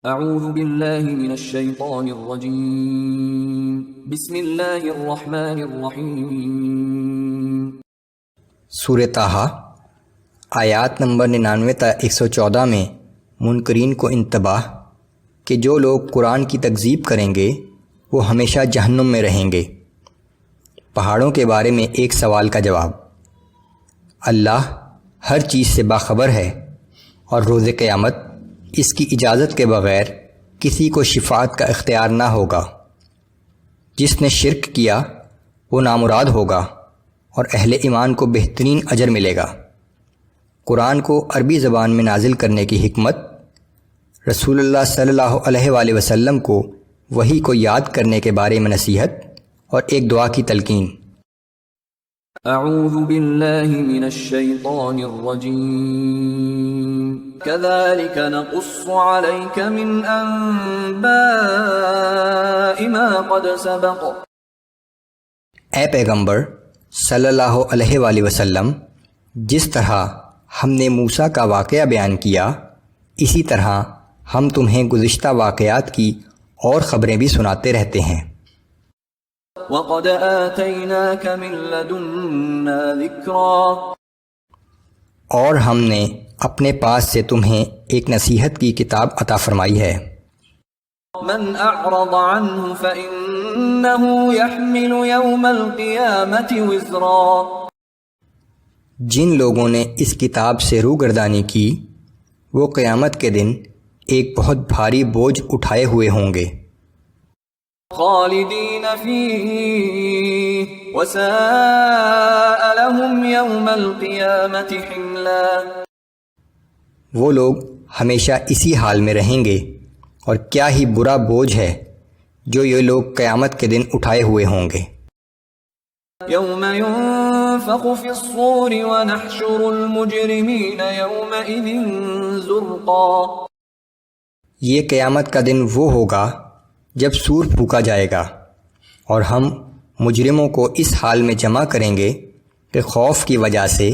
اعوذ باللہ من الشیطان الرجیم بسم اللہ الرحمن الرحیم۔ سورہ طٰہٰ آیات نمبر 99 تا 114 میں منکرین کو انتباہ کہ جو لوگ قرآن کی تکذیب کریں گے وہ ہمیشہ جہنم میں رہیں گے۔ پہاڑوں کے بارے میں ایک سوال کا جواب۔ اللہ ہر چیز سے باخبر ہے اور روز قیامت اس کی اجازت کے بغیر کسی کو شفاعت کا اختیار نہ ہوگا۔ جس نے شرک کیا وہ نامراد ہوگا اور اہل ایمان کو بہترین اجر ملے گا۔ قرآن کو عربی زبان میں نازل کرنے کی حکمت، رسول اللہ صلی اللہ علیہ وآلہ وسلم کو وحی کو یاد کرنے کے بارے میں نصیحت اور ایک دعا کی تلقین۔ اعوذ باللہ من الشیطان الرجیم کذالک نقص علیک من انباء ما قد سبق۔ اے پیغمبر صلی اللہ علیہ وآلہ وسلم، جس طرح ہم نے موسیٰ کا واقعہ بیان کیا اسی طرح ہم تمہیں گزشتہ واقعات کی اور خبریں بھی سناتے رہتے ہیں۔ وَقَدْ آتَيْنَاكَ مِن لَّدُنَّا ذِكْرًا، اور ہم نے اپنے پاس سے تمہیں ایک نصیحت کی کتاب عطا فرمائی ہے۔ مَنْ أَعْرَضَ عَنْهُ فَإِنَّهُ يَحْمِلُ يَوْمَ الْقِيَامَةِ وِزْرًا۔ جن لوگوں نے اس کتاب سے روگردانی کی وہ قیامت کے دن ایک بہت بھاری بوجھ اٹھائے ہوئے ہوں گے۔ خالدین فیہ وساء لهم یوم القیامت حملا۔ وہ لوگ ہمیشہ اسی حال میں رہیں گے اور کیا ہی برا بوجھ ہے جو یہ لوگ قیامت کے دن اٹھائے ہوئے ہوں گے۔ یوم ينفخ فی الصور ونحشر المجرمین یومئذ زرقا۔ یہ قیامت کا دن وہ ہوگا جب سور پھونکا جائے گا اور ہم مجرموں کو اس حال میں جمع کریں گے کہ خوف کی وجہ سے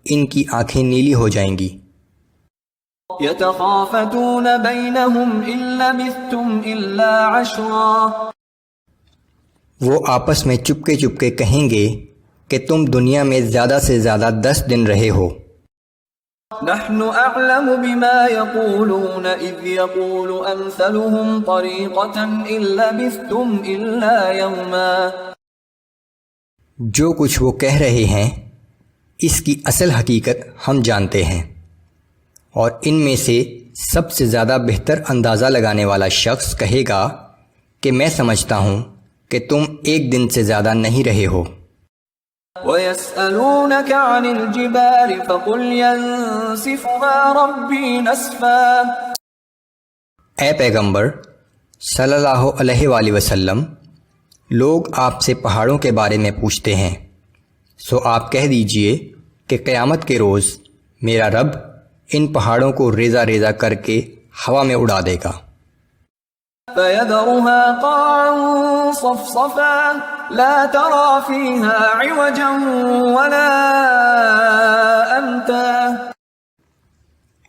ان کی آنکھیں نیلی ہو جائیں گی۔ یتخافتون بینہم ان لبثتم الا عشرا۔ وہ آپس میں چپکے چپکے کہیں گے کہ تم دنیا میں زیادہ سے زیادہ 10 دن رہے ہو۔ نحن اعلم بما يقولون اذ يقول امثلهم طريقة ان لبثتم الا يوما۔ جو کچھ وہ کہہ رہے ہیں اس کی اصل حقیقت ہم جانتے ہیں، اور ان میں سے سب سے زیادہ بہتر اندازہ لگانے والا شخص کہے گا کہ میں سمجھتا ہوں کہ تم ایک دن سے زیادہ نہیں رہے ہو۔ وَيَسْأَلُونَكَ عَنِ الْجِبَالِ فَقُلْ يَنسِفُهَا رَبِّي نَسْفًا۔ اے پیغمبر صلی اللہ علیہ وآلہ وسلم، لوگ آپ سے پہاڑوں کے بارے میں پوچھتے ہیں، سو آپ کہہ دیجئے کہ قیامت کے روز میرا رب ان پہاڑوں کو ریزہ ریزہ کر کے ہوا میں اڑا دے گا۔ فَيَذَرُهَا قَاعًا صَفْصَفًا لَا تَرَى فِيهَا عِوَجًا وَلَا أَمْتًا۔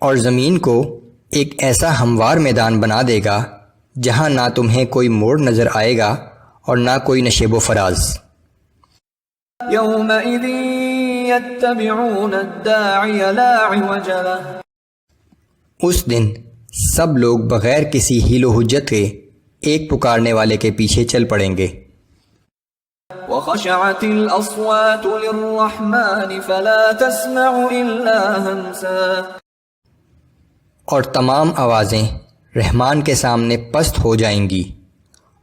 اور زمین کو ایک ایسا ہموار میدان بنا دے گا جہاں نہ تمہیں کوئی موڑ نظر آئے گا اور نہ کوئی نشیب و فراز۔ يَوْمَئِذٍ يَتَّبِعُونَ الدَّاعِيَ لَا عِوَجَ لَهُ۔ اس دن سب لوگ بغیر کسی حیل و حجت کے ایک پکارنے والے کے پیچھے چل پڑیں گے۔ وَخَشَعَتِ الْأَصْوَاتُ لِلرَّحْمَنِ فَلَا تَسْمَعُ إِلَّا هَمْسًا۔ اور تمام آوازیں رحمان کے سامنے پست ہو جائیں گی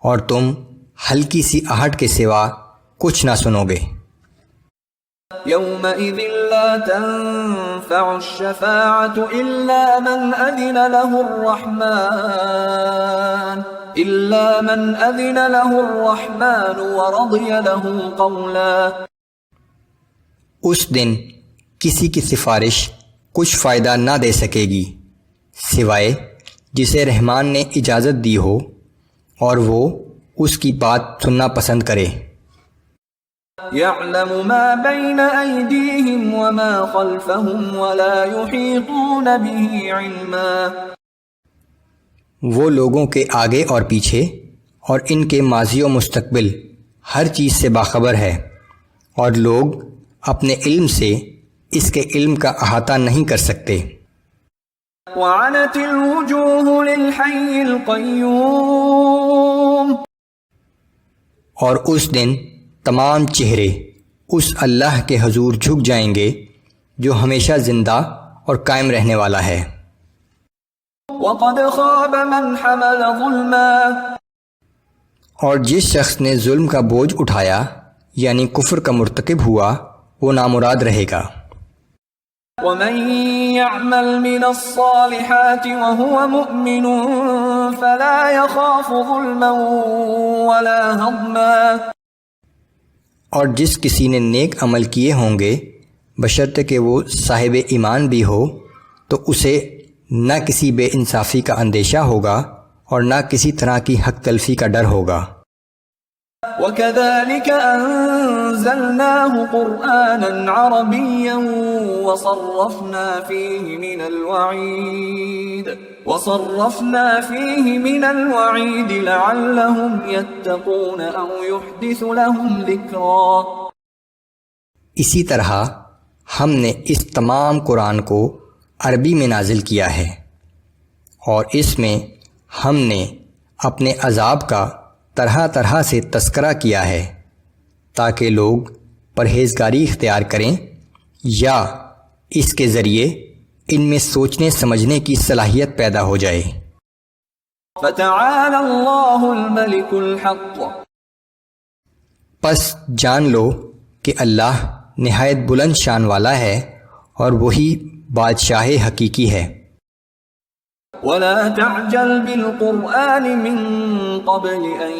اور تم ہلکی سی آہٹ کے سوا کچھ نہ سنو گے۔ يَوْمَئِذٍ لَا تَنفَعُ الشَّفَاعَةُ إِلَّا مَنْ أَذِنَ لَهُ الرَّحْمَنُ وَرَضِيَ لَهُ قَوْلًا۔ اس دن کسی کی سفارش کچھ فائدہ نہ دے سکے گی سوائے جسے رحمان نے اجازت دی ہو اور وہ اس کی بات سننا پسند کرے۔ يَعْلَمُ مَا بَيْنَ أَيْدِيهِمْ وَمَا خَلْفَهُمْ وَلَا يُحِيطُونَ بِهِ عِلْمًا۔ وہ لوگوں کے آگے اور پیچھے اور ان کے ماضی و مستقبل ہر چیز سے باخبر ہے، اور لوگ اپنے علم سے اس کے علم کا احاطہ نہیں کر سکتے۔ وعنت الوجوه للحي القيوم، اور اس دن تمام چہرے اس اللہ کے حضور جھک جائیں گے جو ہمیشہ زندہ اور قائم رہنے والا ہے۔ وقد خاب من حمل ظلما، اور جس شخص نے ظلم کا بوجھ اٹھایا یعنی کفر کا مرتکب ہوا وہ نامراد رہے گا۔ ومن يعمل من الصالحات وهو مؤمن فلا يخاف ظلما ولا هضما، اور جس کسی نے نیک عمل کیے ہوں گے بشرطے کہ وہ صاحب ایمان بھی ہو تو اسے نہ کسی بے انصافی کا اندیشہ ہوگا اور نہ کسی طرح کی حق تلفی کا ڈر ہوگا۔ وكذلك أنزلناه قرآنا عربيا وصرفنا فيه من الوعيد لعلهم يتقون أو يحدث لهم ذكرا۔ اسی طرح ہم نے اس تمام قرآن کو عربی میں نازل کیا ہے، اور اس میں ہم نے اپنے عذاب کا طرح طرح سے تذکرہ کیا ہے تاکہ لوگ پرہیزگاری اختیار کریں یا اس کے ذریعے ان میں سوچنے سمجھنے کی صلاحیت پیدا ہو جائے۔ فتعالى الله الملك الحق، پس جان لو کہ اللہ نہایت بلند شان والا ہے اور وہی بادشاہ حقیقی ہے۔ ولا تعجل بالقرآن من قبل أن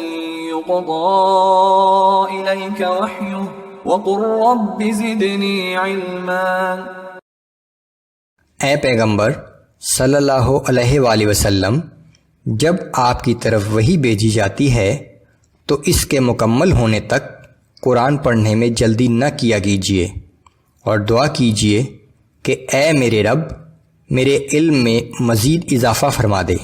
يقضى إليك وحيه وقل رب زدني علما۔ اے پیغمبر صلی اللہ علیہ وآلہ وسلم، جب آپ کی طرف وحی بھیجی جاتی ہے تو اس کے مکمل ہونے تک قرآن پڑھنے میں جلدی نہ کیا کیجیے، اور دعا کیجیے کہ اے میرے رب میرے علم میں مزید اضافہ فرما دے۔